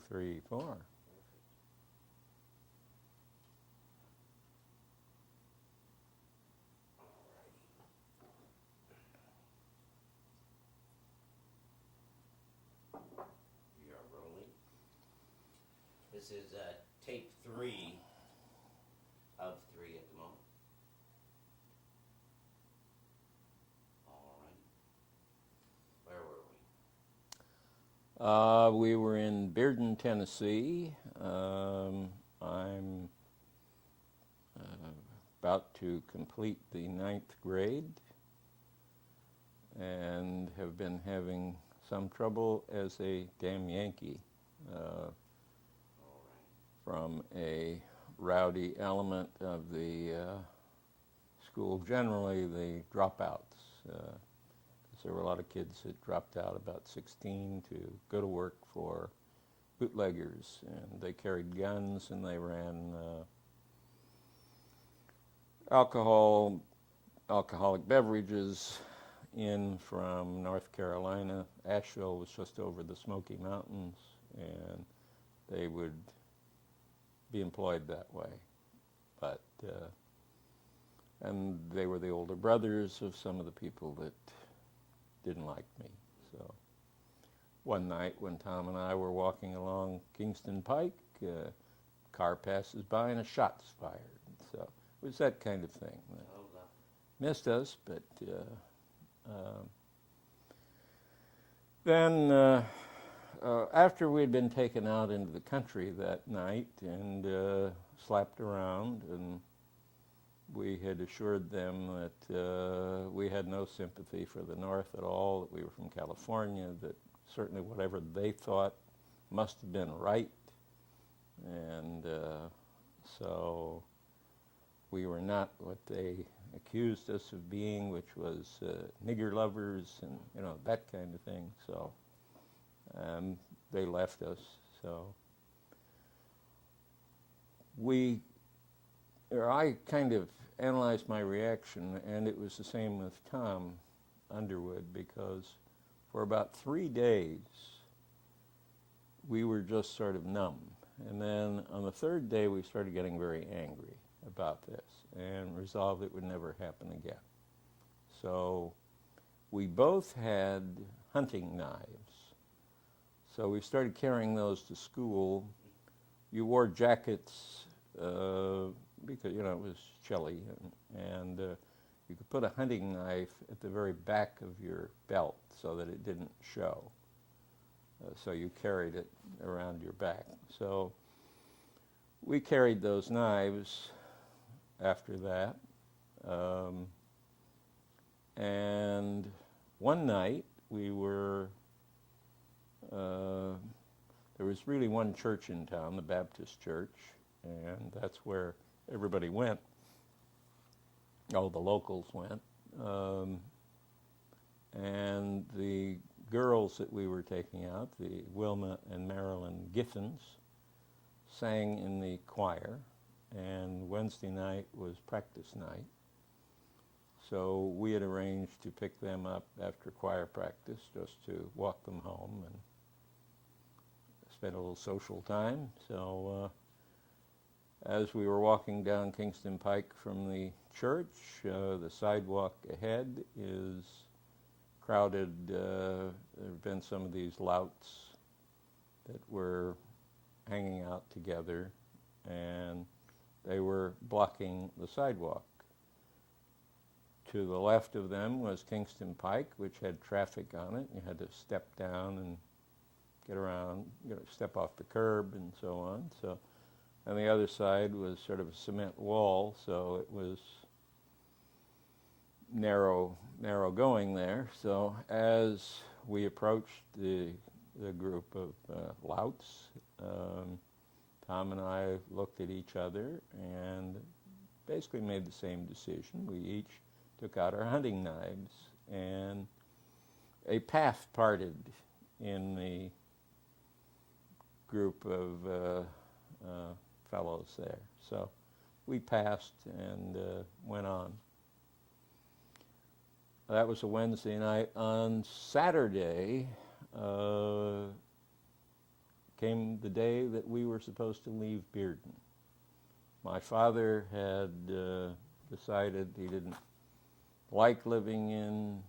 3, 4. We are rolling. This is tape 3 of 3 at the moment. All right. Where were we? We were in Bearden, Tennessee. I'm about to complete the 9th grade and have been having some trouble as a damn Yankee All right. from a rowdy element of the school, generally the dropouts. There were a lot of kids that dropped out about 16 to go to work for bootleggers, and they carried guns and they ran alcoholic beverages in from North Carolina. Asheville was just over the Smoky Mountains, and they would be employed that way. But and they were the older brothers of some of the people that didn't like me. So one night when Tom and I were walking along Kingston Pike, car passes by and a shot's fired. So it was that kind of thing. Missed us, but then after we had been taken out into the country that night and slapped around, and we had assured them that we had no sympathy for the North at all, that we were from California, that certainly whatever they thought must have been right. And so we were not what they accused us of being, which was nigger lovers and that kind of thing. So they left us. So I kind of analyzed my reaction, and it was the same with Tom Underwood, because for about 3 days we were just sort of numb. And then on the 3rd day we started getting very angry about this and resolved it would never happen again. So we both had hunting knives. So we started carrying those to school. You wore jackets because it was chilly, and you could put a hunting knife at the very back of your belt so that it didn't show. So you carried it around your back. So we carried those knives after that. And one night we were, there was really one church in town, the Baptist church, and that's where everybody went. All the locals went. And the girls that we were taking out, the Wilma and Marilyn Giffens, sang in the choir, and Wednesday night was practice night. So we had arranged to pick them up after choir practice, just to walk them home and spend a little social time. So as we were walking down Kingston Pike from the church, the sidewalk ahead is crowded. There have been some of these louts that were hanging out together, and they were blocking the sidewalk. To the left of them was Kingston Pike, which had traffic on it. You had to step down and get around, step off the curb and so on. So, and the other side was sort of a cement wall, so it was narrow going there. So as we approached the group of louts, Tom and I looked at each other and basically made the same decision. We each took out our hunting knives, and a path parted in the group of fellows there. So we passed and went on. That was a Wednesday night. On Saturday, came the day that we were supposed to leave Bearden. My father had decided he didn't like living in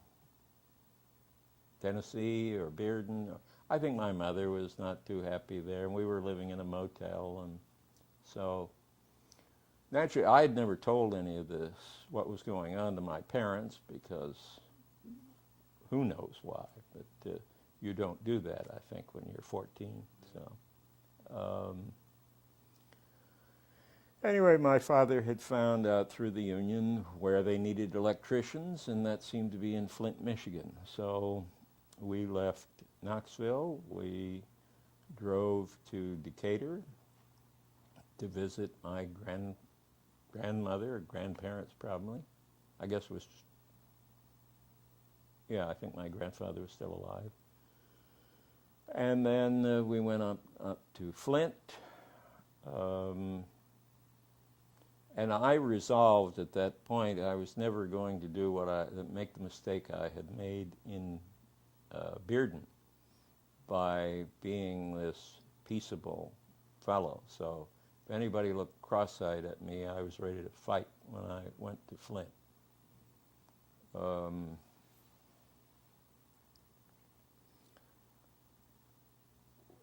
Tennessee or Bearden. I think my mother was not too happy there, and we were living in a motel, and so naturally I had never told any of this, what was going on, to my parents, because who knows why, but you don't do that, I think, when you're 14. So anyway, my father had found out through the union where they needed electricians, and that seemed to be in Flint, Michigan. So we left Knoxville. We drove to Decatur to visit my grandmother, or grandparents probably. I guess it was, yeah, I think my grandfather was still alive. And then we went up to Flint. And I resolved at that point I was never going to do make the mistake I had made in Bearden by being this peaceable fellow. So if anybody looked cross-eyed at me, I was ready to fight when I went to Flint.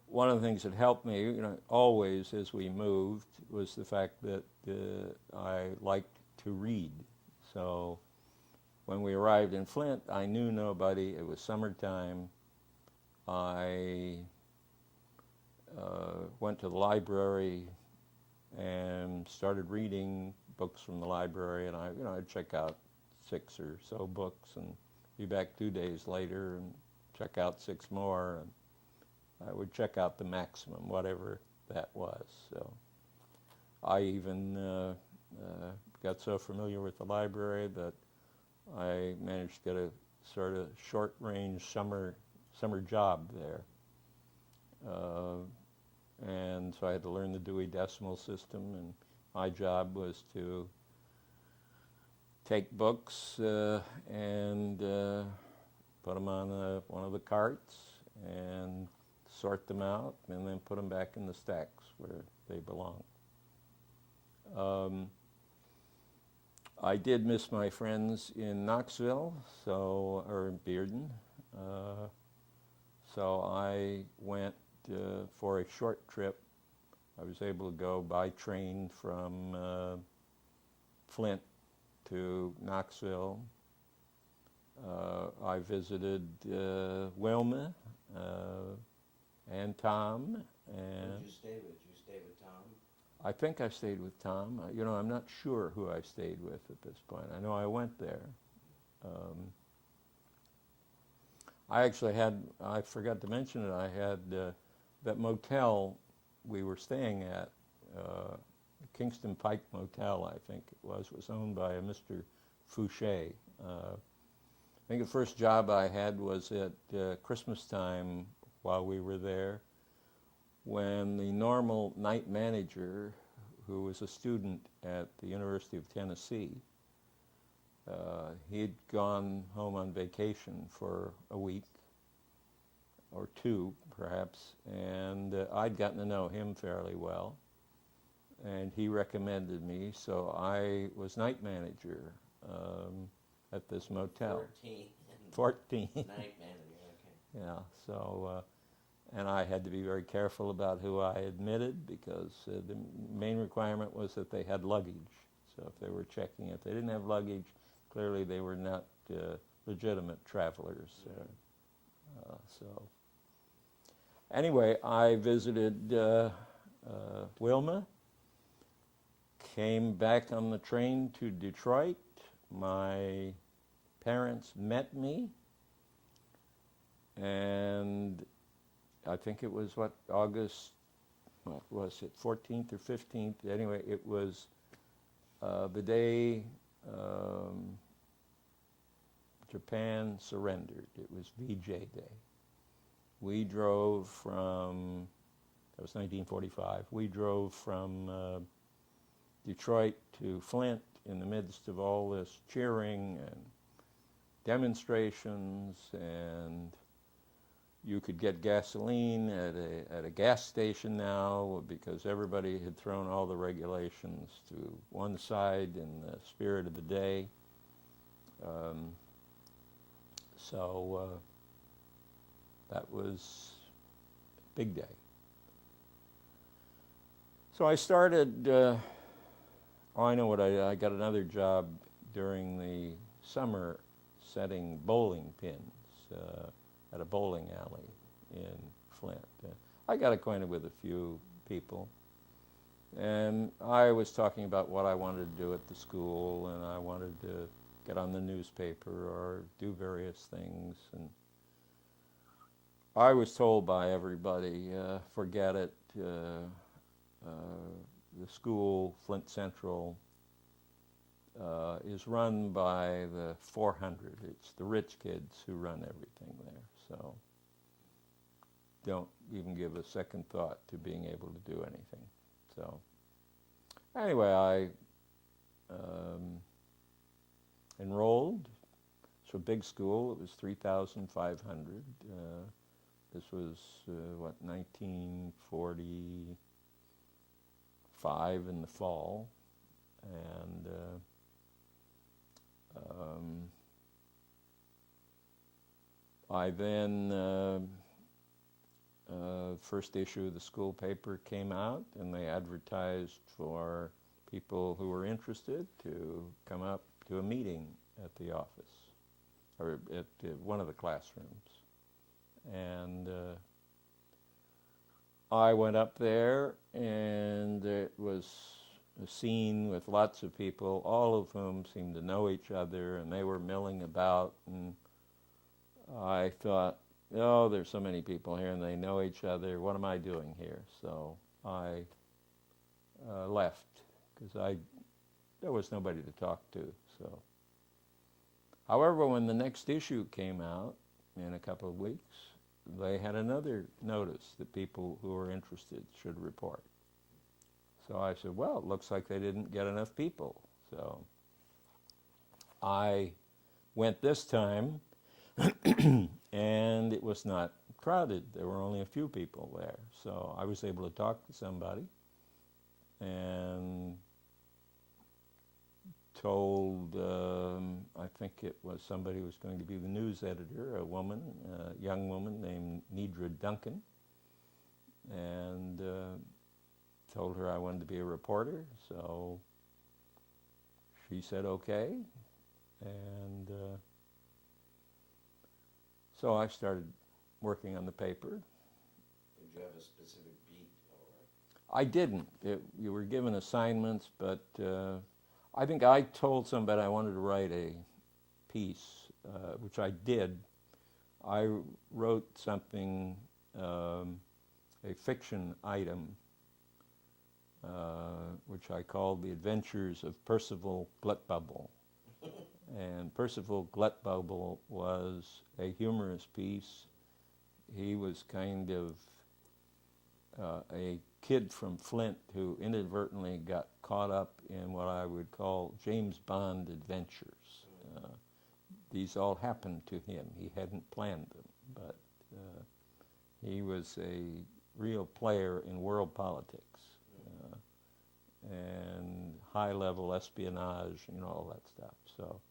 One of the things that helped me, always as we moved, was the fact that I liked to read. So when we arrived in Flint, I knew nobody. It was summertime. I went to the library and started reading books from the library, and I'd check out 6 or so books and be back 2 days later and check out 6 more, and I would check out the maximum, whatever that was. So I even got so familiar with the library that I managed to get a sort of short-range summer job there. And so I had to learn the Dewey Decimal System, and my job was to take books and put them on one of the carts and sort them out, and then put them back in the stacks where they belong. I did miss my friends in Knoxville, or in Bearden, so I went for a short trip. I was able to go by train from Flint to Knoxville. I visited Wilma and Tom. And who did you stay with? Did you stay with Tom? I think I stayed with Tom. I'm not sure who I stayed with at this point. I know I went there. I forgot to mention it, I had that motel we were staying at, Kingston Pike Motel, I think it was owned by a Mr. Fouché. I think the first job I had was at Christmas time while we were there, when the normal night manager, who was a student at the University of Tennessee, he'd gone home on vacation for a week or 2, perhaps, and I'd gotten to know him fairly well, and he recommended me, so I was night manager at this motel. 14. Night manager, okay. Yeah, so, and I had to be very careful about who I admitted, because the main requirement was that they had luggage. So if they were checking, if they didn't have luggage, clearly they were not legitimate travelers. So anyway, I visited Wilma, came back on the train to Detroit. My parents met me, and I think it was August, what was it, 14th or 15th? Anyway, it was the day Japan surrendered. It was VJ Day. We drove from, that was 1945, we drove from Detroit to Flint in the midst of all this cheering and demonstrations and you could get gasoline at a gas station now because everybody had thrown all the regulations to one side in the spirit of the day. So that was a big day. So I started, I know what I got another job during the summer setting bowling pins at a bowling alley in Flint. I got acquainted with a few people, and I was talking about what I wanted to do at the school, and I wanted to get on the newspaper or do various things. And I was told by everybody, forget it. The school, Flint Central, is run by the 400. It's the rich kids who run everything there. So don't even give a second thought to being able to do anything. So anyway, I enrolled. It's a big school. It was 3,500. This was, 1945 in the fall. And I then, first issue of the school paper came out, and they advertised for people who were interested to come up to a meeting at the office, or at one of the classrooms. And I went up there, and it was a scene with lots of people, all of whom seemed to know each other, and they were milling about, and I thought, oh, there's so many people here, and they know each other. What am I doing here? So I left, because there was nobody to talk to. So, however, when the next issue came out in a couple of weeks, they had another notice that people who were interested should report. So I said, well, it looks like they didn't get enough people. So I went this time, and it was not crowded. There were only a few people there. So I was able to talk to somebody and told, I think it was somebody who was going to be the news editor, a woman, a young woman named Nedra Duncan, and told her I wanted to be a reporter. So she said okay, and so I started working on the paper. Did you have a specific beat? I didn't. You were given assignments, but I think I told somebody I wanted to write a piece, which I did. I wrote something, a fiction item, which I called The Adventures of Percival Gluttbubble. And Percival Gluttbubble was a humorous piece. He was kind of a kid from Flint who inadvertently got caught up in what I would call James Bond adventures. These all happened to him. He hadn't planned them, but he was a real player in world politics and high-level espionage, all that stuff. So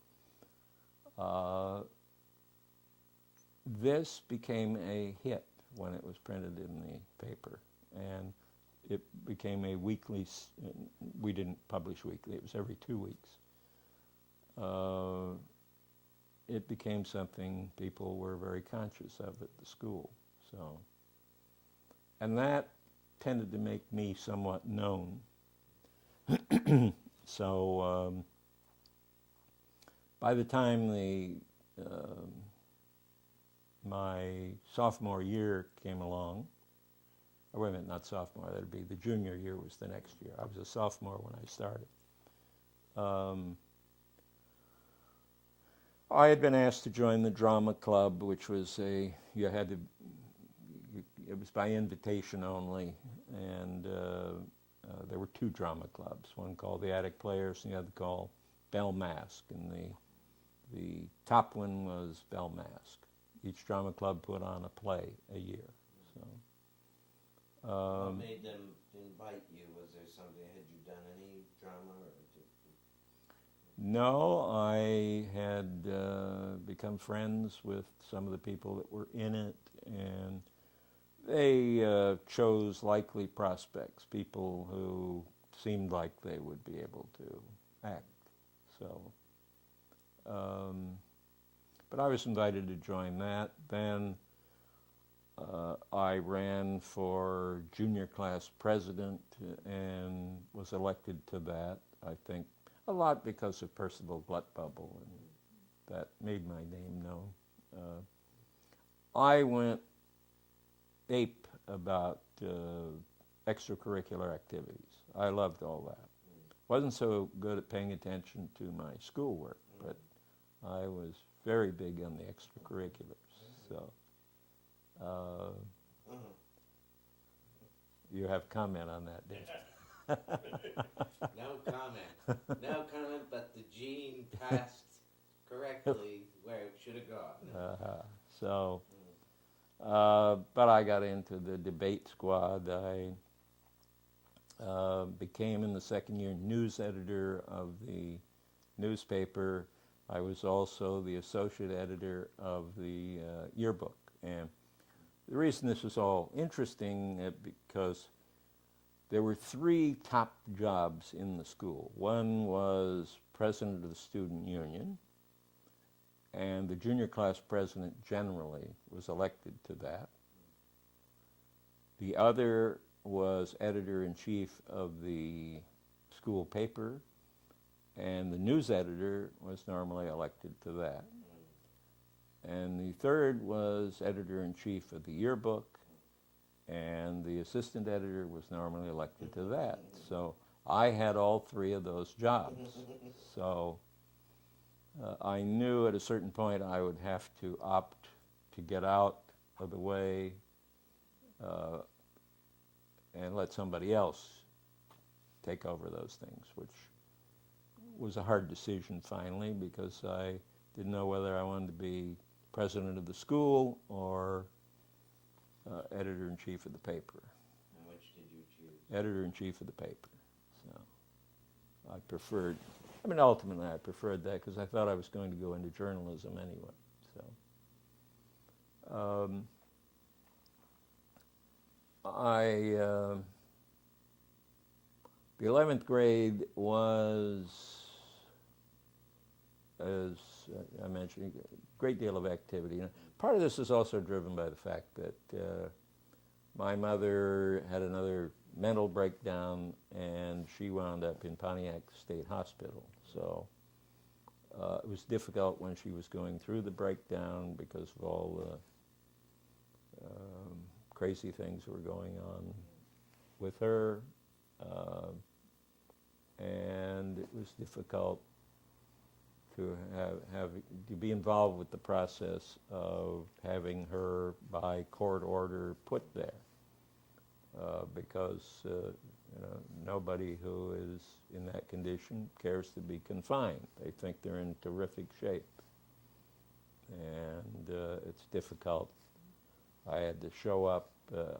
this became a hit when it was printed in the paper, and it became a weekly, we didn't publish weekly, it was every 2 weeks. It became something people were very conscious of at the school. So, and that tended to make me somewhat known. So by the time my sophomore year came along, or wait a minute, not sophomore, that'd be the junior year was the next year. I was a sophomore when I started. I had been asked to join the drama club, which was it was by invitation only, and there were 2 drama clubs, one called the Attic Players and the other called Bell Mask, and the top one was Bell Mask. each drama club put on a play a year. So, What made them invite you? Was there something? Had you done any drama? no, I had become friends with some of the people that were in it, and they chose likely prospects, people who seemed like they would be able to act. So, but I was invited to join that. Then I ran for junior class president and was elected to that, I think, a lot because of Percival Gluttbubble, and that made my name known. I went ape about extracurricular activities. I loved all that. Wasn't so good at paying attention to my schoolwork, but I was very big on the extracurriculars. So, you have comment on that, Dave? No comment. No comment, but the gene passed correctly where it should have gone. So, but I got into the debate squad. I became, in the second year, news editor of the newspaper. I was also the associate editor of the yearbook. And the reason this is all interesting because there were three top jobs in the school. One was president of the student union, and the junior class president generally was elected to that. The other was editor-in-chief of the school paper, and the news editor was normally elected to that. And the third was editor-in-chief of the yearbook, and the assistant editor was normally elected to that. So I had all three of those jobs. So I knew at a certain point I would have to opt to get out of the way and let somebody else take over those things, which was a hard decision finally, because I didn't know whether I wanted to be president of the school or editor-in-chief of the paper. And which did you choose? Editor-in-chief of the paper. So I preferred, ultimately I preferred that because I thought I was going to go into journalism anyway. So the 11th grade was, as I mentioned, a great deal of activity. Part of this is also driven by the fact that my mother had another mental breakdown, and she wound up in Pontiac State Hospital. So it was difficult when she was going through the breakdown because of all the crazy things that were going on with her, and it was difficult to to be involved with the process of having her by court order put there, because nobody who is in that condition cares to be confined. They think they're in terrific shape, and it's difficult. I had to show up,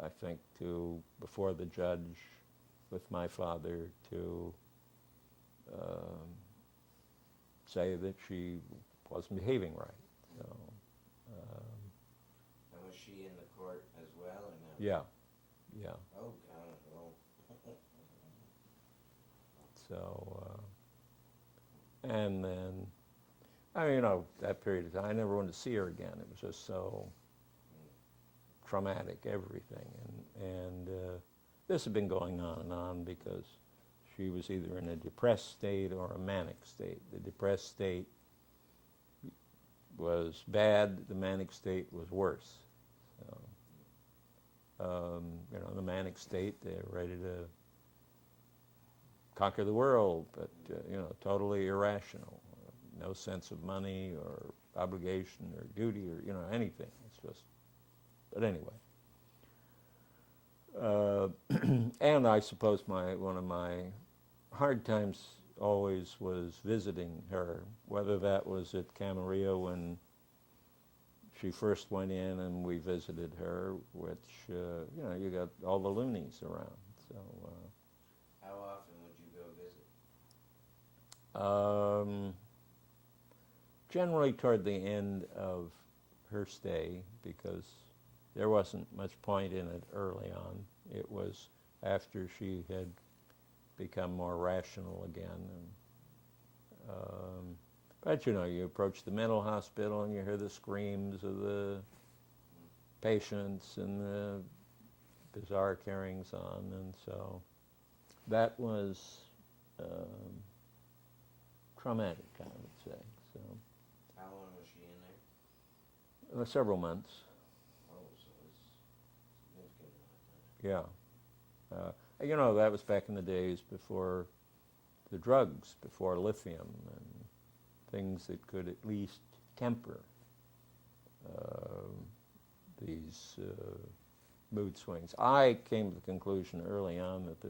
I think, before the judge with my father to say that she wasn't behaving right. So, and was she in the court as well, or no? yeah. Oh, God. Oh. So, and then, that period of time, I never wanted to see her again. It was just so traumatic, everything. And this had been going on and on because she was either in a depressed state or a manic state. The depressed state was bad, the manic state was worse. So, in the manic state, they're ready to conquer the world, but, totally irrational. No sense of money or obligation or duty or, anything. It's just, but anyway. And I suppose one of my hard times always was visiting her, whether that was at Camarillo when she first went in and we visited her, which, you know, you got all the loonies around. So, How often would you go visit? generally toward the end of her stay, because there wasn't much point in it early on. It was after she had become more rational again. But you know, you approach the mental hospital and you hear the screams of the patients and the bizarre carryings on, and so that was traumatic, I would say. So How long was she in there? several months. Oh, so it's significant amount of time. Yeah. You know, that was back in the days before the drugs, before lithium and things that could at least temper these mood swings. I came to the conclusion early on that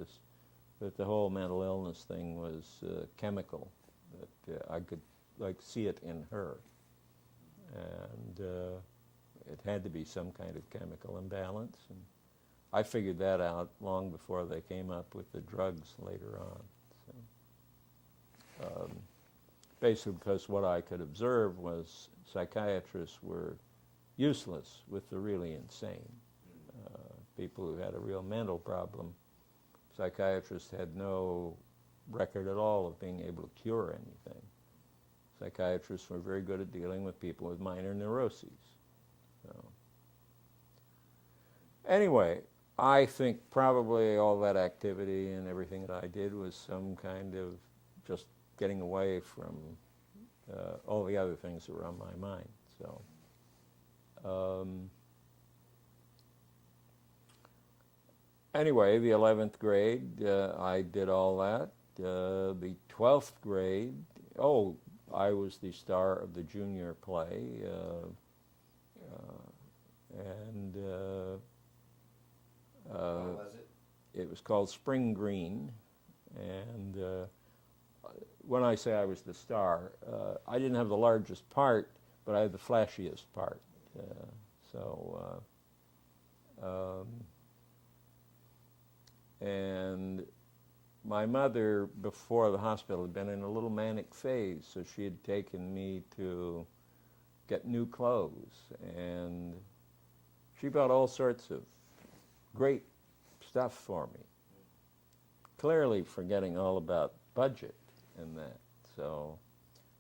the whole mental illness thing was chemical, that I could see it in her, and it had to be some kind of chemical imbalance, and I figured that out long before they came up with the drugs later on. So, basically because what I could observe was psychiatrists were useless with the really insane. People who had a real mental problem, psychiatrists had no record at all of being able to cure anything. Psychiatrists were very good at dealing with people with minor neuroses. So, anyway, I think probably all that activity and everything that I did was some kind of just getting away from all the other things that were on my mind. So, anyway, the 11th grade, I did all that. The 12th grade, I was the star of the junior play, and What was it? it was called Spring Green, and when I say I was the star, I didn't have the largest part, but I had the flashiest part. And my mother, before the hospital, had been in a little manic phase, so she had taken me to get new clothes, and she bought all sorts of great stuff for me, clearly forgetting all about budget and that. So,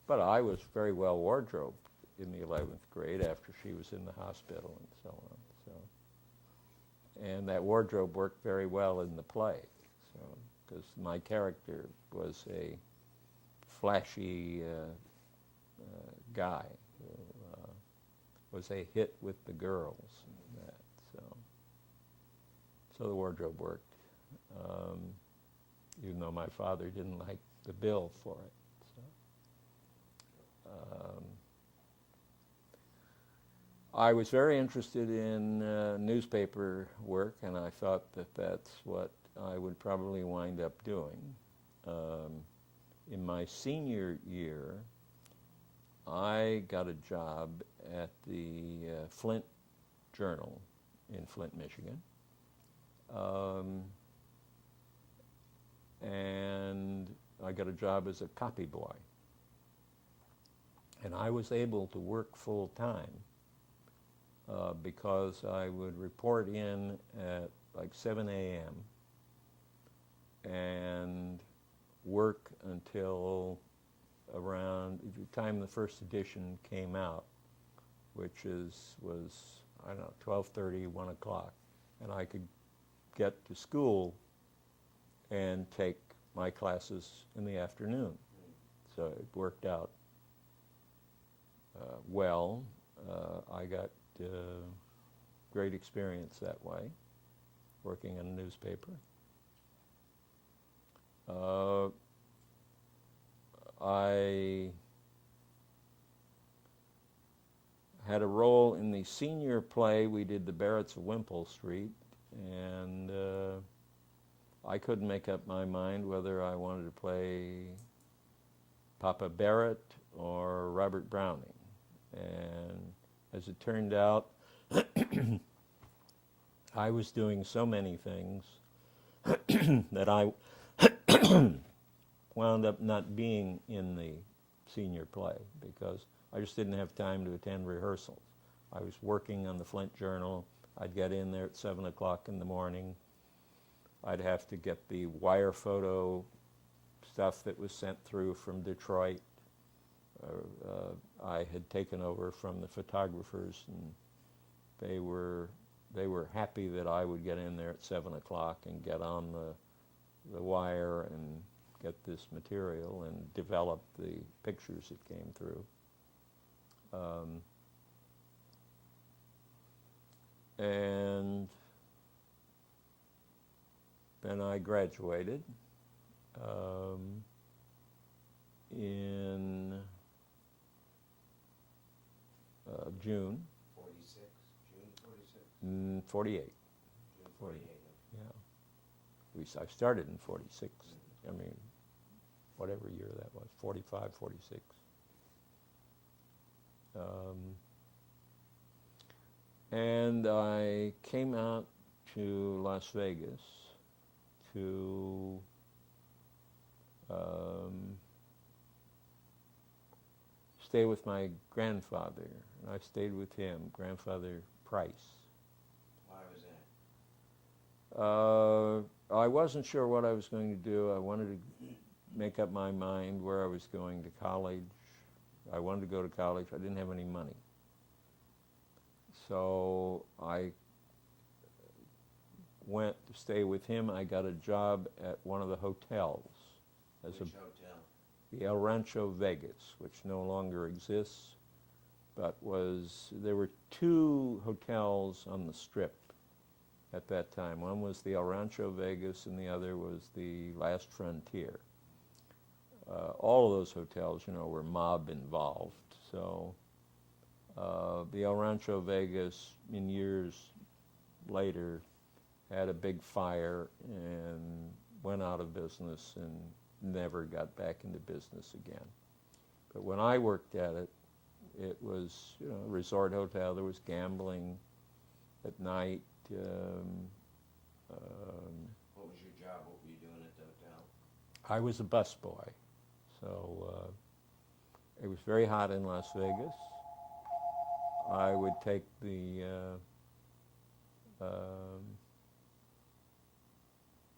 but I was very well wardrobed in the 11th grade after she was in the hospital and so on. So, and that wardrobe worked very well in the play, so because my character was a flashy guy who was a hit with the girls and that. So the wardrobe worked, even though my father didn't like the bill for it. So, I was very interested in newspaper work, and I thought that that's what I would probably wind up doing. In my senior year, I got a job at the Flint Journal in Flint, Michigan. And I got a job as a copy boy. And I was able to work full time because I would report in at like 7 a.m. and work until around the time the first edition came out, which was, I don't know, 12:30, 1 o'clock. And I could get to school and take my classes in the afternoon. So it worked out well. I got great experience that way, working in a newspaper. I had a role in the senior play. We did the Barretts of Wimpole Street, and I couldn't make up my mind whether I wanted to play Papa Barrett or Robert Browning. And as it turned out, I was doing so many things that I wound up not being in the senior play because I just didn't have time to attend rehearsals. I was working on the Flint Journal. I'd get in there at 7 o'clock in the morning. I'd have to get the wire photo stuff that was sent through from Detroit. I had taken over from the photographers, and they were happy that I would get in there at 7 o'clock and get on the wire and get this material and develop the pictures that came through. And then I graduated in June. 46, June 46? 48. June 48. Yeah. I started in 46. I mean, whatever year that was, 45, 46. And I came out to Las Vegas to stay with my grandfather. And I stayed with him, Grandfather Price. Why was that? I wasn't sure what I was going to do. I wanted to make up my mind where I was going to college. I wanted to go to college. I didn't have any money. So I went to stay with him. I got a job at one of the hotels. Which hotel? The El Rancho Vegas, which no longer exists, but there were two hotels on the Strip at that time. One was the El Rancho Vegas and the other was the Last Frontier. All of those hotels, were mob involved. So the El Rancho Vegas, in years later, had a big fire and went out of business and never got back into business again. But when I worked at it, it was a resort hotel. There was gambling at night. What was your job? What were you doing at the hotel? I was a busboy. So it was very hot in Las Vegas. I would take the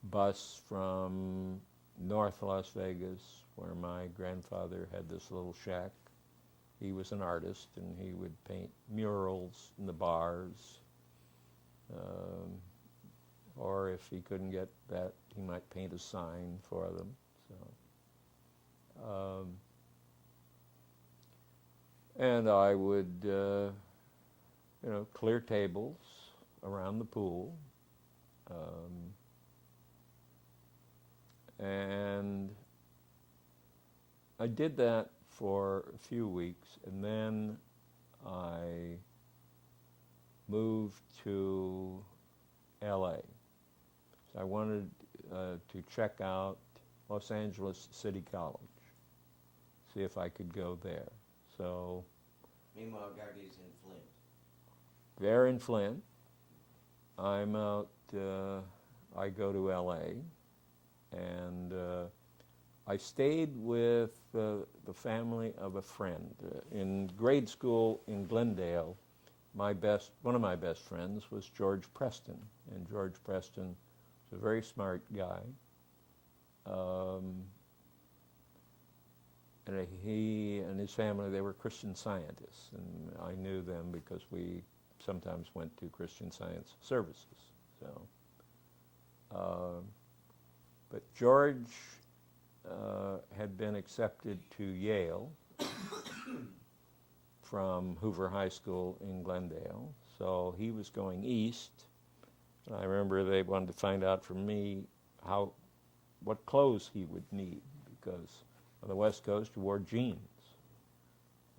bus from North Las Vegas, where my grandfather had this little shack. He was an artist, and he would paint murals in the bars. Or if he couldn't get that, he might paint a sign for them. So, and I would, clear tables around the pool. And I did that for a few weeks, and then I moved to LA. So I wanted to check out Los Angeles City College, see if I could go there. So Meanwhile, Gaggy's in Flint. they're in Flint. I'm out, I go to LA, and I stayed with the family of a friend. In grade school in Glendale, one of my best friends was George Preston, and George Preston was a very smart guy. And he and his family, they were Christian Scientists, and I knew them because we sometimes went to Christian Science services. So, but George had been accepted to Yale from Hoover High School in Glendale, so he was going east. And I remember they wanted to find out from me what clothes he would need, because on the West Coast you wore jeans.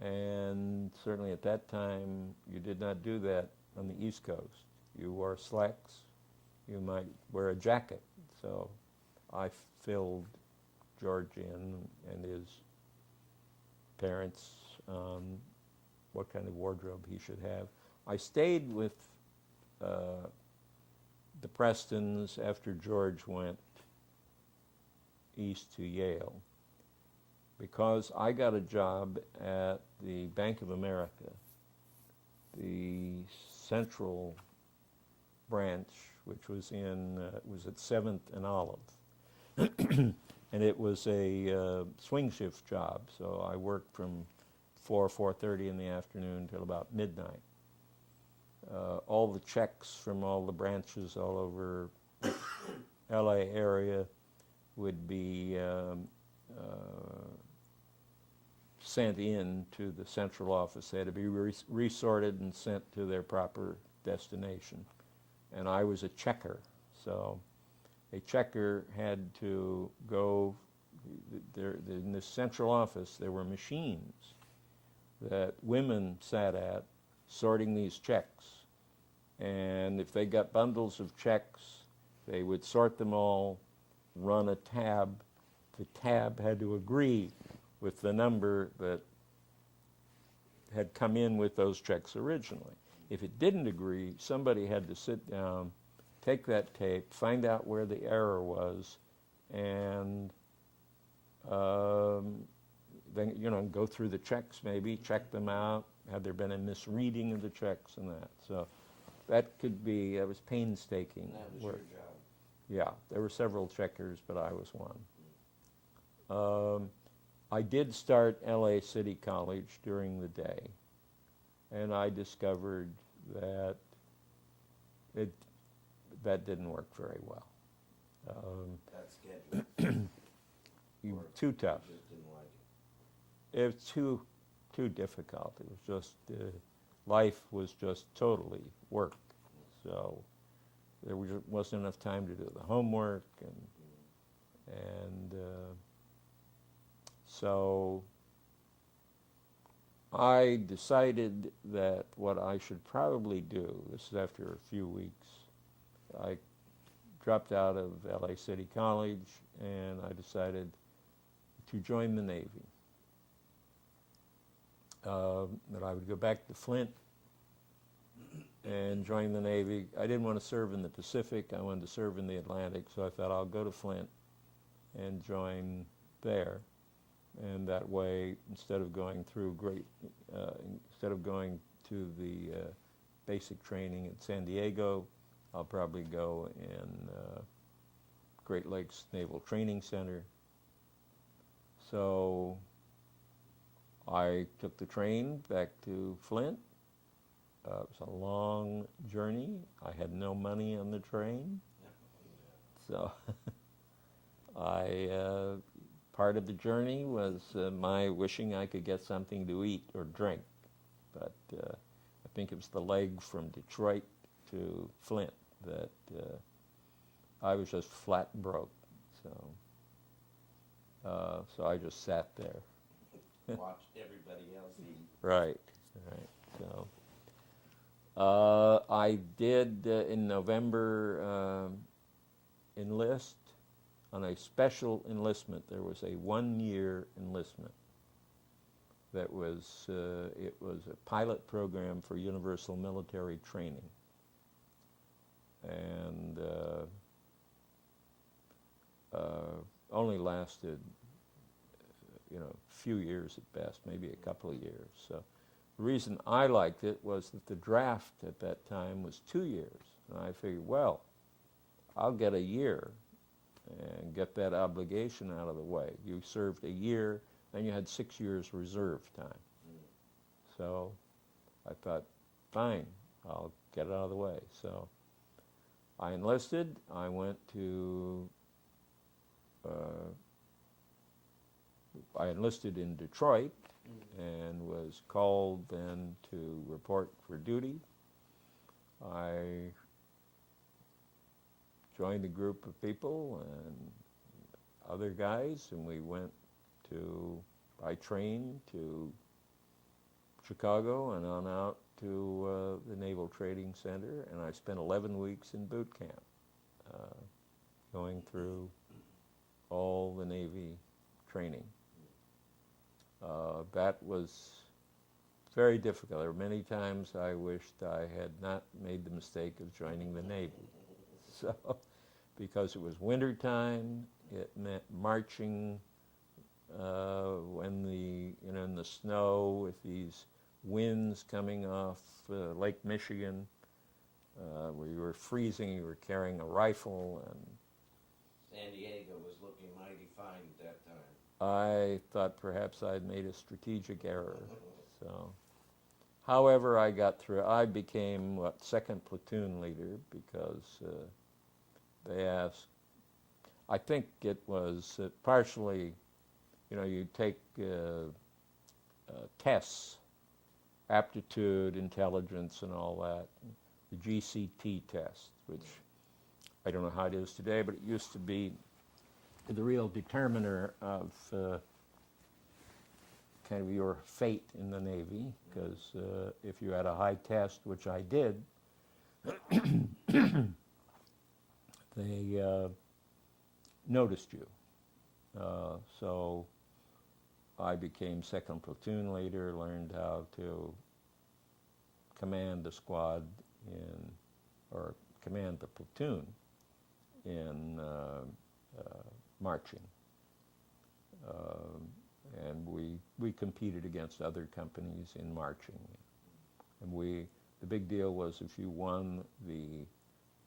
And certainly at that time you did not do that on the East Coast. You wore slacks, you might wear a jacket. So I filled George in and his parents what kind of wardrobe he should have. I stayed with the Prestons after George went east to Yale because I got a job at the Bank of America, the central branch, which was was at 7th and Olive. And it was a swing shift job, so I worked from 4:30 in the afternoon till about midnight. All the checks from all the branches all over the LA area would be sent in to the central office. They had to be resorted and sent to their proper destination. And I was a checker, so a checker had to go, in this central office there were machines that women sat at sorting these checks. And if they got bundles of checks, they would sort them all, run a tab. The tab had to agree with the number that had come in with those checks originally. If it didn't agree, somebody had to sit down, take that tape, find out where the error was, and then go through the checks maybe, check them out. Had there been a misreading of the checks and that? So that was painstaking And that was work. your job. Yeah, there were several checkers, but I was one. I did start LA City College during the day, and I discovered that that didn't work very well. That schedule. Too tough. You just didn't like it. It was too difficult. It was just life was just totally work. So there wasn't enough time to do the homework, and so I decided that what I should probably do, this is after a few weeks, I dropped out of LA City College and I decided to join the Navy. That I would go back to Flint and join the Navy. I didn't want to serve in the Pacific, I wanted to serve in the Atlantic, so I thought I'll go to Flint and join there. And that way, instead of going to the basic training at San Diego, I'll probably go in Great Lakes Naval Training Center. So I took the train back to Flint. It was a long journey. I had no money on the train. So part of the journey was my wishing I could get something to eat or drink. But I think it was the leg from Detroit to Flint that I was just flat broke. So I just sat there. Watched everybody else eat. Right. So I did in November enlist on a special enlistment. There was a 1-year enlistment. That was it was a pilot program for universal military training, and only lasted a few years at best, maybe a couple of years. So the reason I liked it was that the draft at that time was 2 years, and I figured, well, I'll get a year and get that obligation out of the way. You served a year, then you had 6 years reserve time. So I thought, fine, I'll get it out of the way. So I enlisted. I went to, I enlisted in Detroit and was called then to report for duty. I joined a group of people and other guys, and we went by train to Chicago and on out to the Naval Trading Center, and I spent 11 weeks in boot camp, going through all the Navy training. That was very difficult. There were many times I wished I had not made the mistake of joining the Navy. So, because it was winter time, it meant marching when in the snow with these winds coming off Lake Michigan, where you were freezing, you were carrying a rifle, and San Diego was looking mighty fine at that time. I thought perhaps I'd made a strategic error. So, however, I got through. I became second platoon leader because they asked. I think it was partially, you take tests, aptitude, intelligence, and all that. The GCT test, which I don't know how it is today, but it used to be the real determiner of kind of your fate in the Navy, because if you had a high test, which I did, they noticed you. So I became second platoon leader, learned how to command a squad or command the platoon in marching. And we competed against other companies in marching. And the big deal was if you won the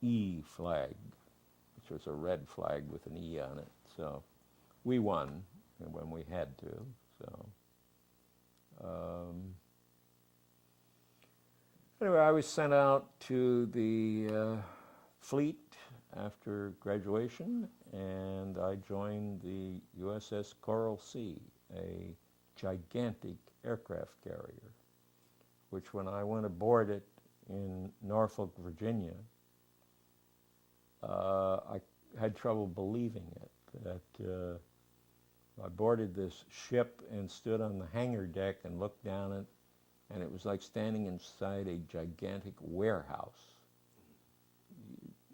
E flag, which was a red flag with an E on it. So we won when we had to. So anyway, I was sent out to the fleet after graduation, and I joined the USS Coral Sea, a gigantic aircraft carrier, which when I went aboard it in Norfolk, Virginia, I had trouble believing it, that I boarded this ship and stood on the hangar deck and looked down it, and it was like standing inside a gigantic warehouse.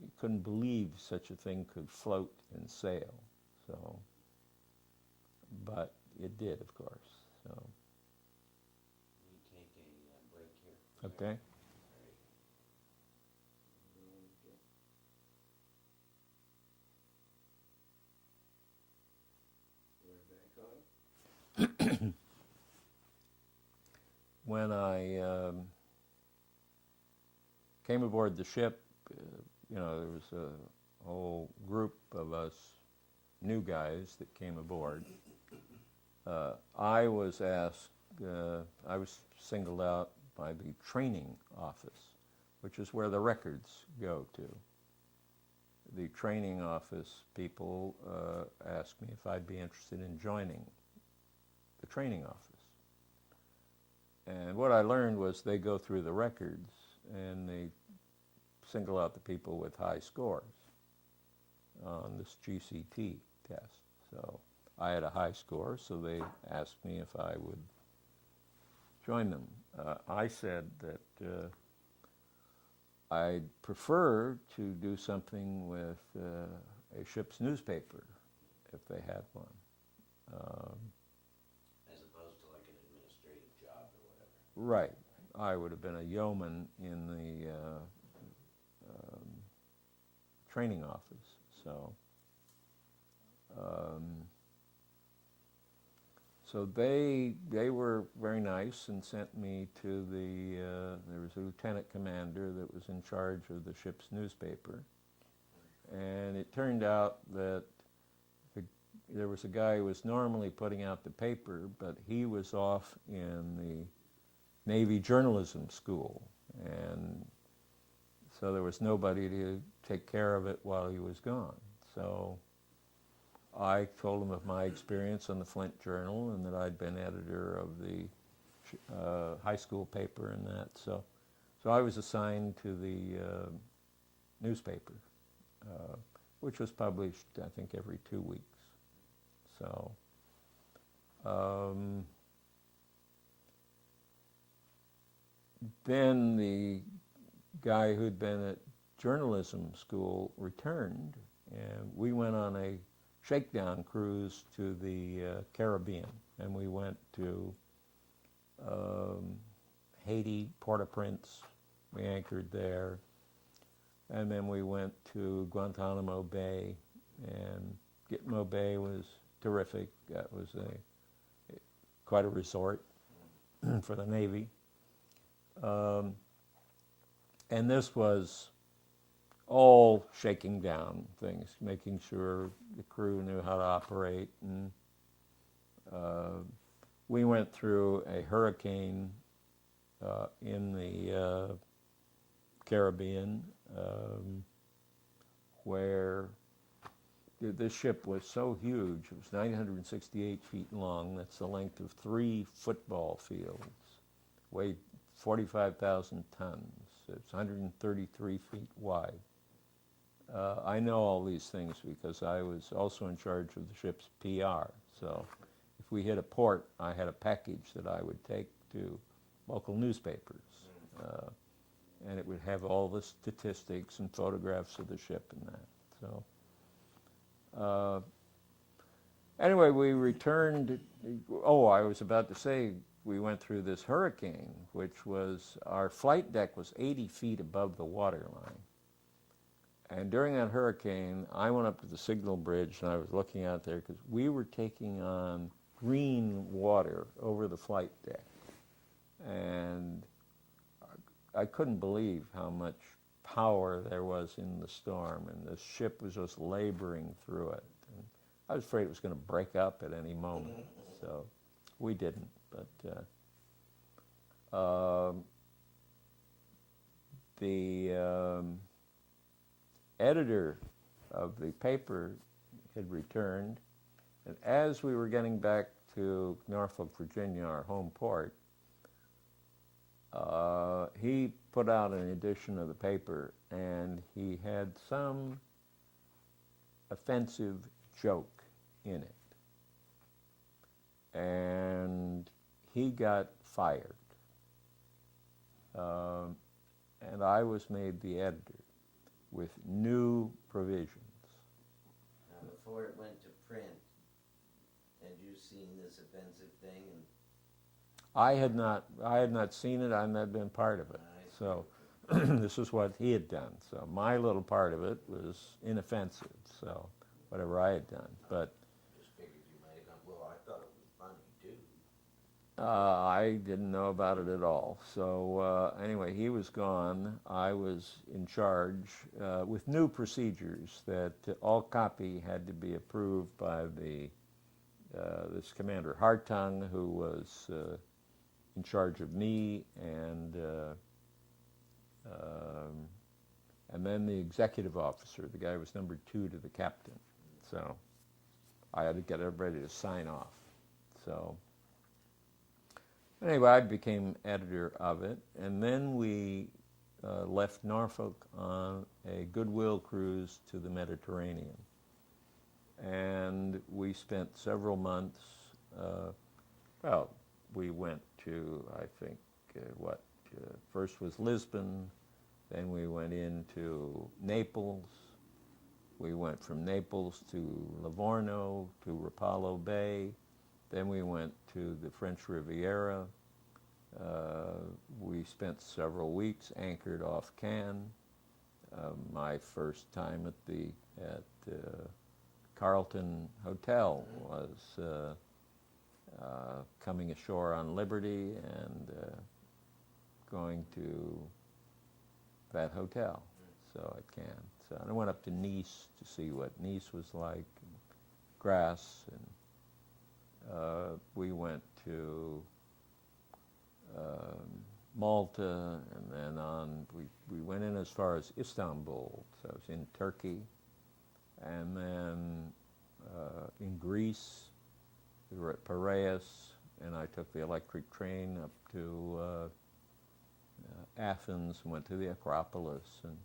You couldn't believe such a thing could float and sail. So, but it did, of course. So. We take a break here. Okay. When I came aboard the ship, there was a whole group of us new guys that came aboard. I was asked, I was singled out by the training office, which is where the records go to. The training office people asked me if I'd be interested in joining the training office. And what I learned was they go through the records and they single out the people with high scores on this GCT test. So I had a high score, so they asked me if I would join them. I said that I'd prefer to do something with a ship's newspaper if they had one. As opposed to like an administrative job or whatever. Right. I would have been a yeoman in the training office. So, so they were very nice and sent me to there was a lieutenant commander that was in charge of the ship's newspaper. And it turned out that there was a guy who was normally putting out the paper, but he was off in the Navy journalism school, and so there was nobody to take care of it while he was gone. So I told him of my experience on the Flint Journal and that I'd been editor of the high school paper and that. So I was assigned to the newspaper, which was published, I think, every 2 weeks. So then the guy who'd been at journalism school returned, and we went on a shakedown cruise to the Caribbean, and we went to Haiti, Port-au-Prince. We anchored there. And then we went to Guantanamo Bay, and Gitmo Bay was terrific. That was quite a resort for the Navy. And this was all shaking down things, making sure the crew knew how to operate. And we went through a hurricane in the Caribbean, where this ship was so huge. It was 968 feet long. That's the length of 3 football fields. Weighed 45,000 tons. It's 133 feet wide. I know all these things because I was also in charge of the ship's PR. So if we hit a port, I had a package that I would take to local newspapers. And it would have all the statistics and photographs of the ship and that. So anyway, we returned. Oh, I was about to say, we went through this hurricane, which was, our flight deck was 80 feet above the water line. And during that hurricane, I went up to the signal bridge and I was looking out there because we were taking on green water over the flight deck. And I couldn't believe how much power there was in the storm, and the ship was just laboring through it. And I was afraid it was going to break up at any moment, so we didn't. But the editor of the paper had returned, and as we were getting back to Norfolk, Virginia, our home port, he put out an edition of the paper, and he had some offensive joke in it. And he got fired. And I was made the editor with new provisions. Now, before it went to print, had you seen this offensive thing? And I had not seen it. I had not been part of it. So this is what he had done. So my little part of it was inoffensive. So whatever I had done, but just figured you might have gone, well, I thought it was funny too. I didn't know about it at all. So anyway, he was gone. I was in charge with new procedures that all copy had to be approved by the this Commander Hartung, who was in charge of me, and then the executive officer, the guy who was number 2 to the captain. So I had to get everybody to sign off. So anyway, I became editor of it, and then we left Norfolk on a goodwill cruise to the Mediterranean. And we spent several months, well, we went to, I think, first was Lisbon, then we went into Naples. We went from Naples to Livorno, to Rapallo Bay. Then we went to the French Riviera. We spent several weeks anchored off Cannes. My first time at Carlton Hotel was coming ashore on Liberty and going to that hotel, so at Cannes. So I went up to Nice to see what Nice was like, and Grasse, and we went to Malta, and then on, we went in as far as Istanbul, so I was in Turkey, and then in Greece, we were at Piraeus, and I took the electric train up to Athens and went to the Acropolis, and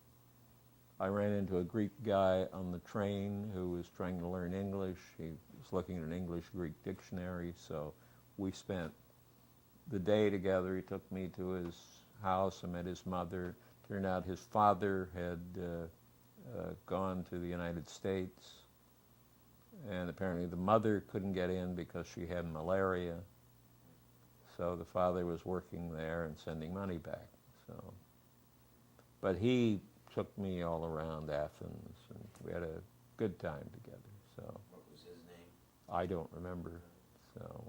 I ran into a Greek guy on the train who was trying to learn English. He was looking at an English-Greek dictionary, so we spent the day together. He took me to his house. I met his mother. Turned out his father had gone to the United States, and apparently the mother couldn't get in because she had malaria. so the father was working there and sending money back. So, but he took me all around Athens, and we had a good time together. So What was his name? I don't remember. So,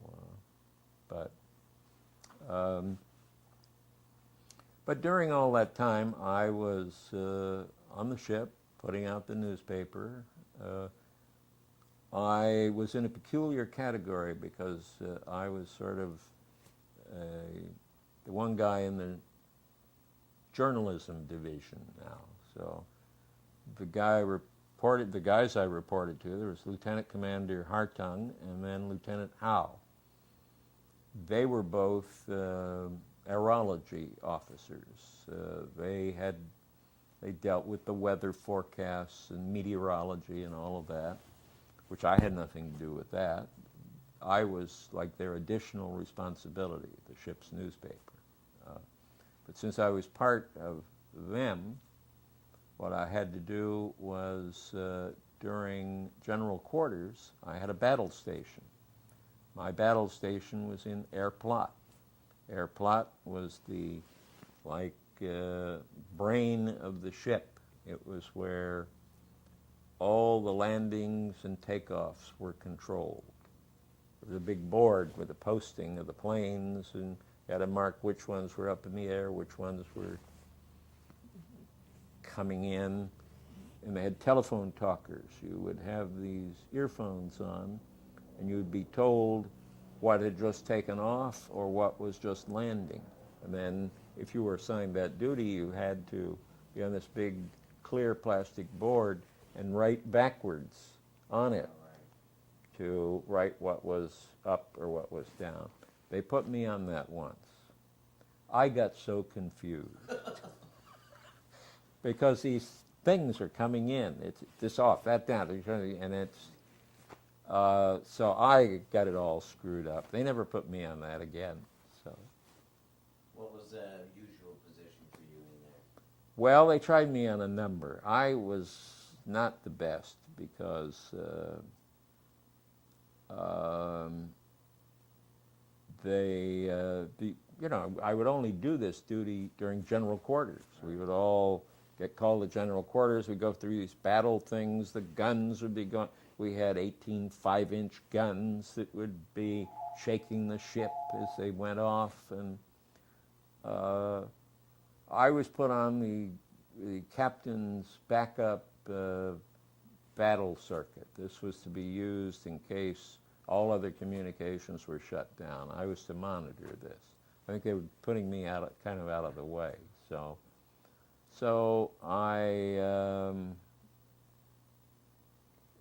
but during all that time, I was on the ship, putting out the newspaper. I was in a peculiar category because I was sort of the one guy in the journalism division now. So the guys I reported to, there was Lieutenant Commander Hartung and then Lieutenant Howe. They were both aerology officers. They dealt with the weather forecasts and meteorology and all of that, which I had nothing to do with that. I was like their additional responsibility, the ship's newspaper. But since I was part of them, what I had to do was during general quarters, I had a battle station. My battle station was in Air Plot. Air Plot was the brain of the ship. It was where all the landings and takeoffs were controlled. There was a big board with a posting of the planes, and you had to mark which ones were up in the air, which ones were coming in. And they had telephone talkers. You would have these earphones on, and you would be told what had just taken off or what was just landing. And then if you were assigned that duty, you had to be on this big clear plastic board and write backwards on it to write what was up or what was down. They put me on that once. I got so confused because these things are coming in. It's this off, that down, and it's so I got it all screwed up. They never put me on that again. So. What was the usual position for you in there? Well, they tried me on a number. I was not the best because I would only do this duty during general quarters. We would all get called to general quarters. We'd go through these battle things. The guns would be going. We had 18 5-inch guns that would be shaking the ship as they went off. And I was put on the captain's backup battle circuit. This was to be used in case all other communications were shut down. I was to monitor this. I think they were putting me kind of out of the way. So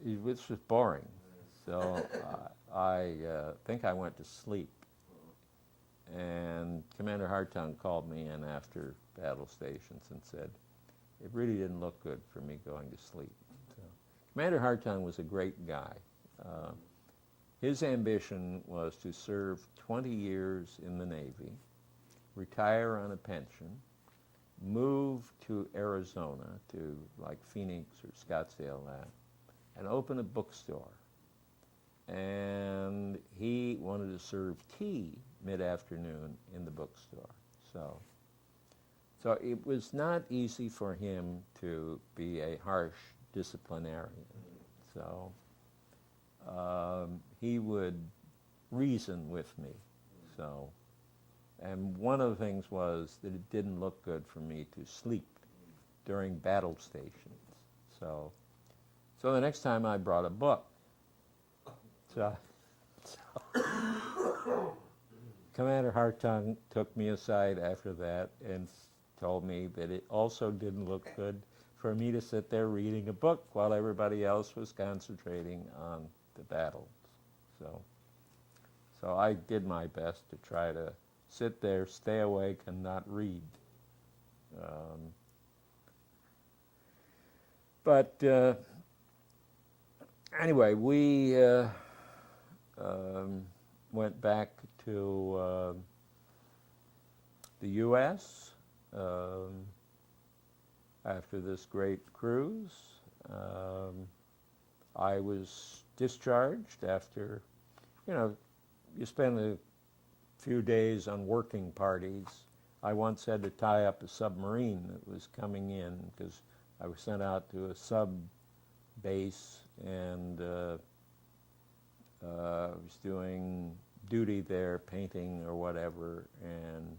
it was just boring. So I think I went to sleep. And Commander Hartung called me in after battle stations and said, it really didn't look good for me going to sleep. So, Commander Hartung was a great guy. His ambition was to serve 20 years in the Navy, retire on a pension, move to Arizona, to like Phoenix or Scottsdale, and open a bookstore. And he wanted to serve tea mid-afternoon in the bookstore. So it was not easy for him to be a harsh disciplinarian. So he would reason with me. So, and one of the things was that it didn't look good for me to sleep during battle stations. So the next time I brought a book. So Commander Hartung took me aside after that and told me that it also didn't look good for me to sit there reading a book while everybody else was concentrating on the battles. So I did my best to try to sit there, stay awake, and not read. But anyway, we went back to the U.S. After this great cruise. I was discharged after, you spend few days on working parties. I once had to tie up a submarine that was coming in because I was sent out to a sub base, and I was doing duty there, painting or whatever, and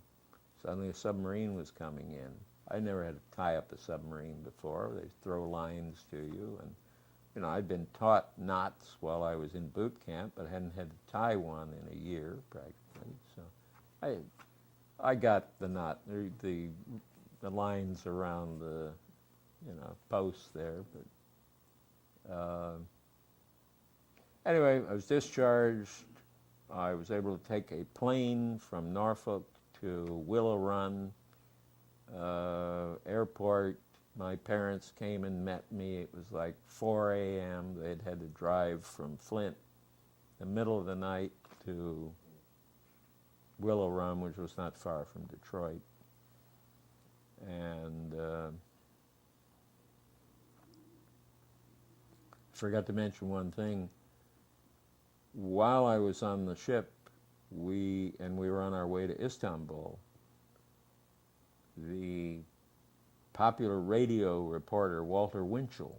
suddenly a submarine was coming in. I never had to tie up a submarine before. They throw lines to you, and you know, I'd been taught knots while I was in boot camp, but hadn't had to tie one in a year practically. So I got the knot, the lines around the, you know, posts there. But anyway, I was discharged. I was able to take a plane from Norfolk to Willow Run airport. My parents came and met me. It was like 4 a.m. They'd had to drive from Flint in the middle of the night to Willow Run, which was not far from Detroit. And forgot to mention one thing. While I was on the ship, we were on our way to Istanbul, the popular radio reporter Walter Winchell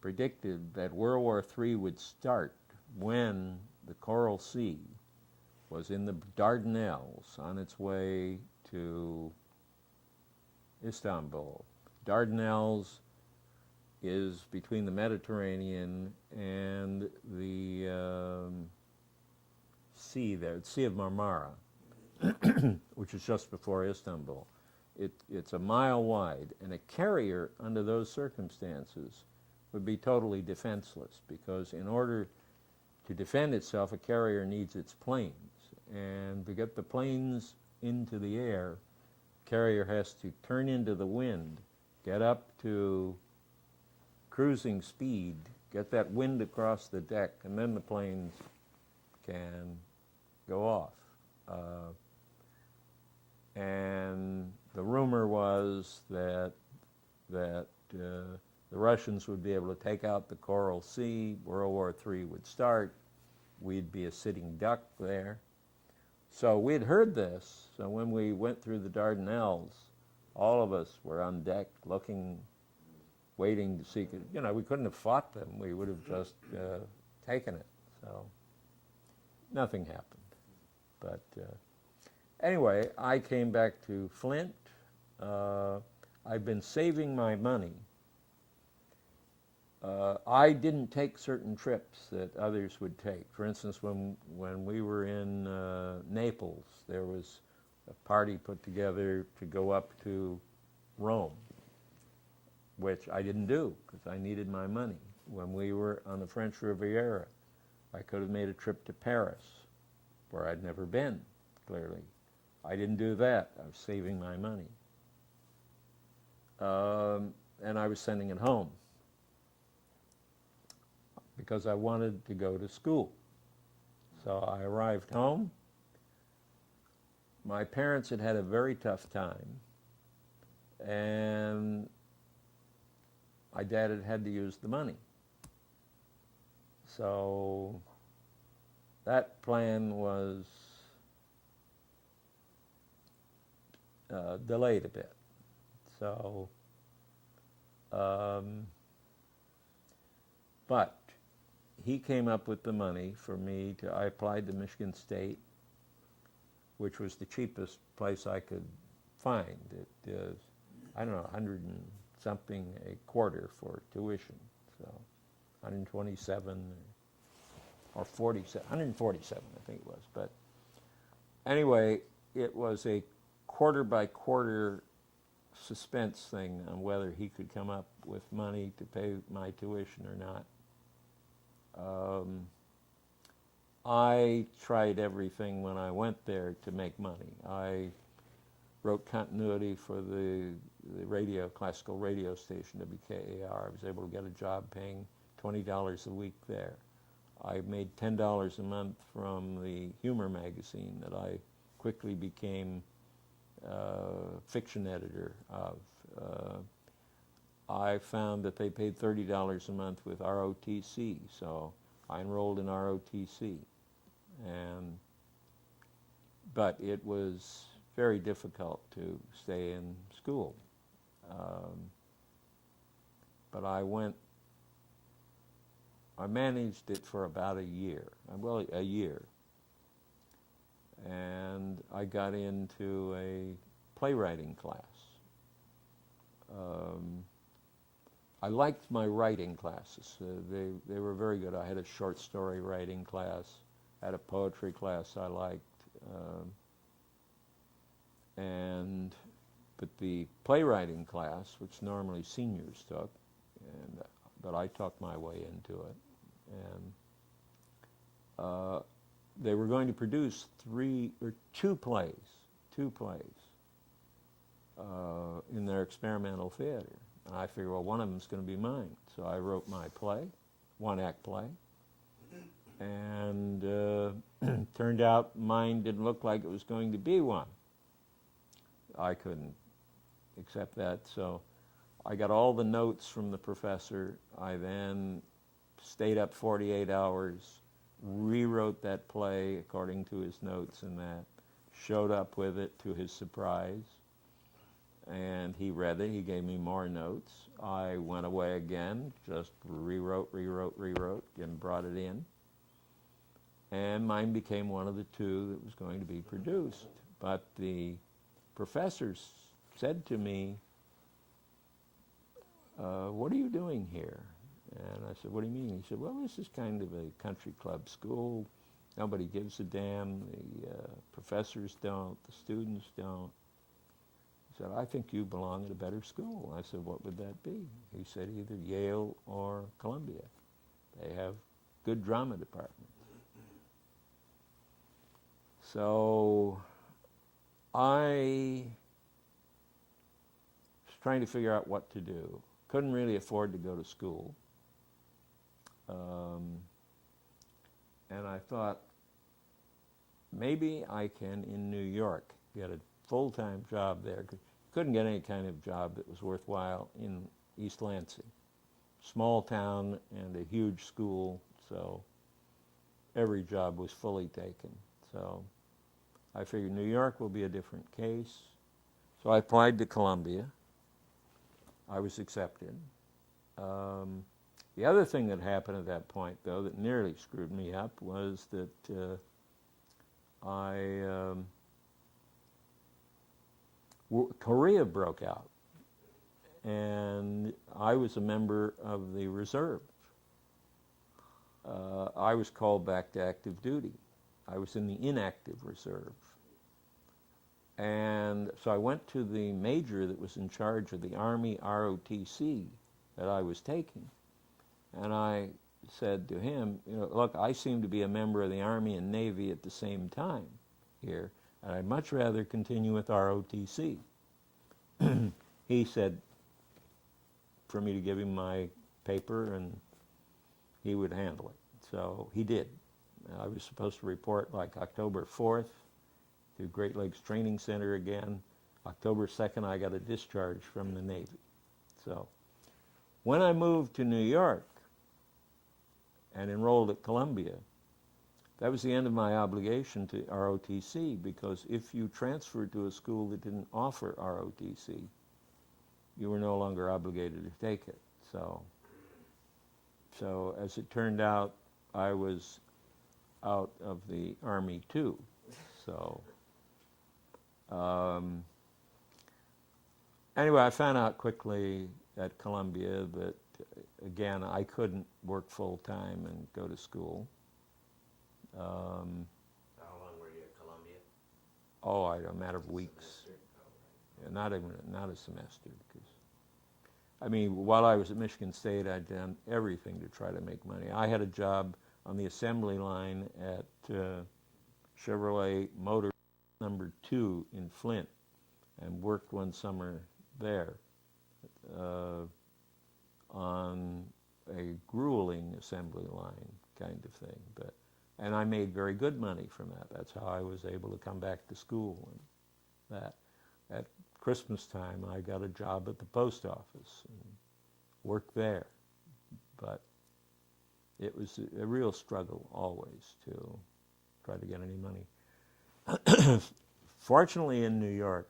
predicted that World War III would start when the Coral Sea was in the Dardanelles on its way to Istanbul. Dardanelles is between the Mediterranean and the sea there, the Sea of Marmara, which is just before Istanbul. It's a mile wide, and a carrier under those circumstances would be totally defenseless, because in order to defend itself, a carrier needs its planes. And to get the planes into the air, the carrier has to turn into the wind, get up to cruising speed, get that wind across the deck, and then the planes can go off. And the rumor was that the Russians would be able to take out the Coral Sea, World War III would start, we'd be a sitting duck there. So we'd heard this, so when we went through the Dardanelles, all of us were on deck looking, waiting to see, you know, we couldn't have fought them, we would have just taken it. So nothing happened. But anyway, I came back to Flint. I've been saving my money. I didn't take certain trips that others would take. For instance, when we were in Naples, there was a party put together to go up to Rome, which I didn't do because I needed my money. When we were on the French Riviera, I could have made a trip to Paris, where I'd never been, clearly. I didn't do that. I was saving my money. And I was sending it home because I wanted to go to school. So I arrived home. My parents had had a very tough time, and my dad had had to use the money. So that plan was delayed a bit. So, but he came up with the money for me to, I applied to Michigan State, which was the cheapest place I could find. It is, I don't know, 100 and something a quarter for tuition. So 127 or 47, 147 I think it was. But anyway, it was a quarter by quarter suspense thing on whether he could come up with money to pay my tuition or not. I tried everything when I went there to make money. I wrote continuity for the classical radio station, WKAR. I was able to get a job paying $20 a week there. I made $10 a month from the humor magazine that I quickly became fiction editor of. I found that they paid $30 a month with ROTC, so I enrolled in ROTC. And but it was very difficult to stay in school. But I managed it for about a year, a year. And I got into a playwriting class. I liked my writing classes. They were very good. I had a short story writing class, had a poetry class I liked, but the playwriting class, which normally seniors took, but I talked my way into it, and they were going to produce two plays in their experimental theater. And I figured, well, one of them is going to be mine. So I wrote my play, one-act play, and turned out mine didn't look like it was going to be one. I couldn't accept that, so I got all the notes from the professor. I then stayed up 48 hours, rewrote that play according to his notes and that, showed up with it to his surprise, and he read it. He gave me more notes. I went away again, just rewrote, and brought it in. And mine became one of the two that was going to be produced. But the professors said to me, what are you doing here? And I said, what do you mean? He said, well, this is kind of a country club school. Nobody gives a damn. The professors don't. The students don't. He said, I think you belong at a better school. I said, what would that be? He said, either Yale or Columbia. They have good drama departments. So I was trying to figure out what to do. Couldn't really afford to go to school. And I thought, maybe I can, in New York, get a full-time job there. Couldn't get any kind of job that was worthwhile in East Lansing. Small town and a huge school, so every job was fully taken. So I figured New York will be a different case. So I applied to Columbia. I was accepted. The other thing that happened at that point, though, that nearly screwed me up was that Korea broke out, and I was a member of the reserve. I was called back to active duty. I was in the inactive reserve. And so I went to the major that was in charge of the Army ROTC that I was taking. And I said to him, look, I seem to be a member of the Army and Navy at the same time here, and I'd much rather continue with ROTC. He said for me to give him my paper and he would handle it. So he did. I was supposed to report like October 4th to Great Lakes Training Center again. October 2nd, I got a discharge from the Navy. So when I moved to New York and enrolled at Columbia, that was the end of my obligation to ROTC, because if you transferred to a school that didn't offer ROTC, you were no longer obligated to take it. So as it turned out, I was out of the Army too. So anyway, I found out quickly at Columbia that, again, I couldn't work full-time and go to school. How long were you at Columbia? A matter of weeks. Yeah, not a semester. Because, I mean, while I was at Michigan State, I'd done everything to try to make money. I had a job on the assembly line at Chevrolet Motor number 2 in Flint, and worked one summer there on a grueling assembly line kind of thing. And I made very good money from that. That's how I was able to come back to school. And that at Christmas time, I got a job at the post office and worked there. But it was a real struggle always to try to get any money. Fortunately, in New York,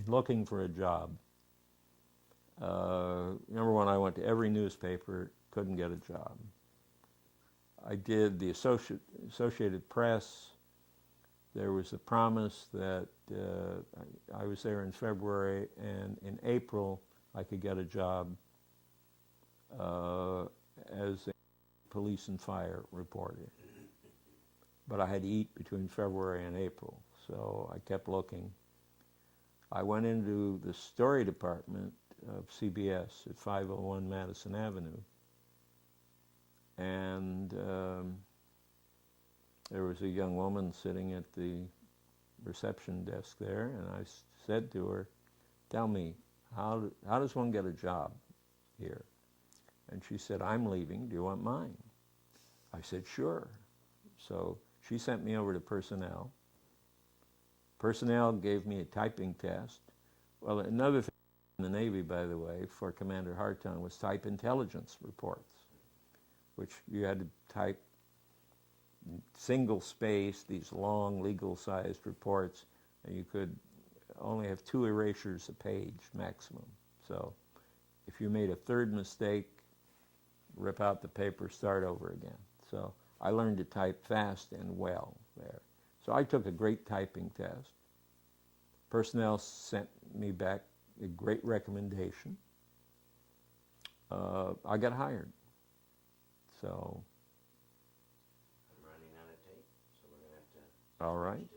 looking for a job, number one, I went to every newspaper, couldn't get a job. I did the Associated Press. There was a promise that I was there in February, and in April I could get a job as a police and fire reporter. But I had to eat between February and April, so I kept looking. I went into the story department of CBS at 501 Madison Avenue, and there was a young woman sitting at the reception desk there, and I said to her, "Tell me, how does one get a job here?" And she said, "I'm leaving. Do you want mine?" I said, "Sure." So she sent me over to personnel. Personnel gave me a typing test. Well, another thing in the Navy, by the way, for Commander Hartung was type intelligence reports, which you had to type single space, these long legal-sized reports, and you could only have 2 erasures a page maximum. So if you made a third mistake, rip out the paper, start over again. So I learned to type fast and well there. So I took a great typing test. Personnel sent me back a great recommendation. I got hired. So. I'm running out of tape, so we're going to have to. All right.